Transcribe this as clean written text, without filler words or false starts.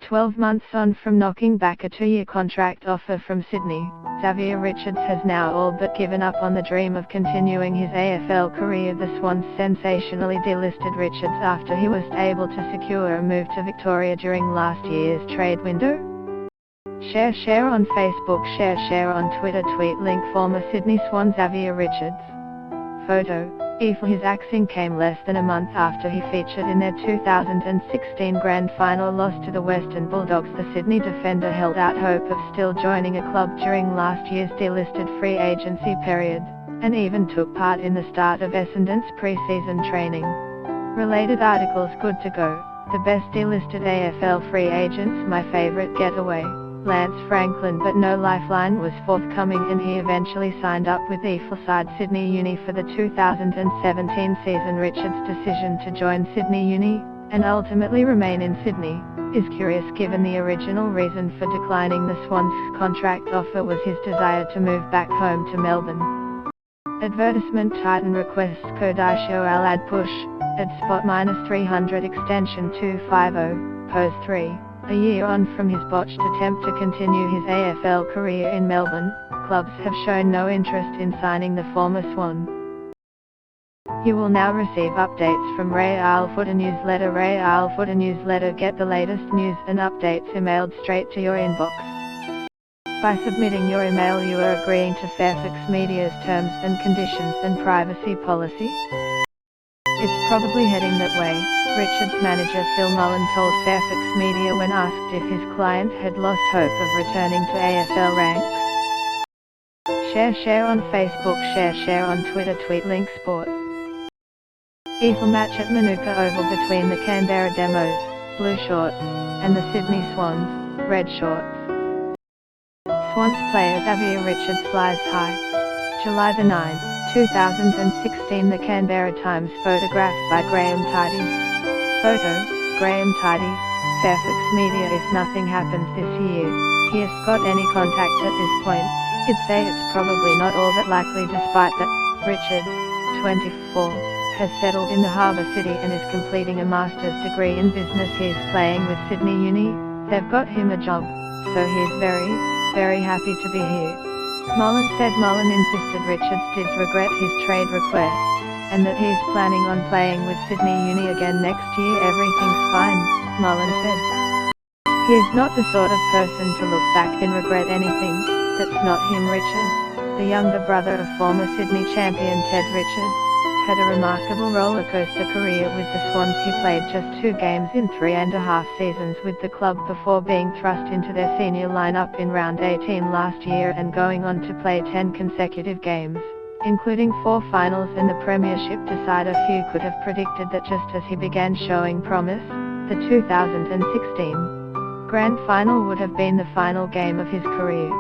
12 months on from knocking back a 2-year contract offer from Sydney, Xavier Richards has now all but given up on the dream of continuing his AFL career. The Swans sensationally delisted Richards after he was able to secure a move to Victoria during last year's trade window. Share on Facebook, share on Twitter, tweet link former Sydney Swan Xavier Richards. Photo. His axing came less than a month after he featured in their 2016 Grand Final loss to the Western Bulldogs. The Sydney defender held out hope of still joining a club during last year's delisted free agency period, and even took part in the start of Essendon's pre-season training. Related articles. Good to go. The best delisted AFL free agents. My favourite getaway, Lance Franklin, but no lifeline was forthcoming and he eventually signed up with AFL side Sydney Uni for the 2017 season. Richards' decision to join Sydney Uni, and ultimately remain in Sydney, is curious given the original reason for declining the Swans' contract offer was his desire to move back home to Melbourne. Advertisement. Titan requests Kodasho Al Ad push, at spot -300 extension 250, pose 3. A year on from his botched attempt to continue his AFL career in Melbourne, clubs have shown no interest in signing the former Swan. You will now receive updates from Real Footer Newsletter. Real Footer Newsletter. Get the latest news and updates emailed straight to your inbox. By submitting your email, you are agreeing to Fairfax Media's terms and conditions and privacy policy. It's probably heading that way, Richards' manager Phil Mullen told Fairfax Media when asked if his client had lost hope of returning to AFL ranks. Share on Facebook, share on Twitter, tweet link sport. AFL match at Manuka Oval between the Canberra Demos, blue shorts, and the Sydney Swans, red shorts. Swans player Xavier Richards flies high. July 9, 2016. The Canberra Times. Photographed by Graham Tidy. Photo, Graham Tidy, Fairfax Media. If nothing happens this year, here's got any contact at this point, I'd say it's probably not all that likely. Despite that, Richards, 24, has settled in the harbour city and is completing a master's degree in business. He's playing with Sydney Uni, they've got him a job, so he's very happy to be here. Mullen said. Mullen insisted Richards did regret his trade request, and that he's planning on playing with Sydney Uni again next year. Everything's fine, Mullen said. He's not the sort of person to look back and regret anything. That's not him. Richards, the younger brother of former Sydney champion Ted Richards, had a remarkable rollercoaster career with the Swans. He played just 2 games in 3.5 seasons with the club before being thrust into their senior lineup in round 18 last year and going on to play 10 consecutive games, including 4 finals and the premiership decider. Few could have predicted that just as he began showing promise, the 2016 Grand Final would have been the final game of his career.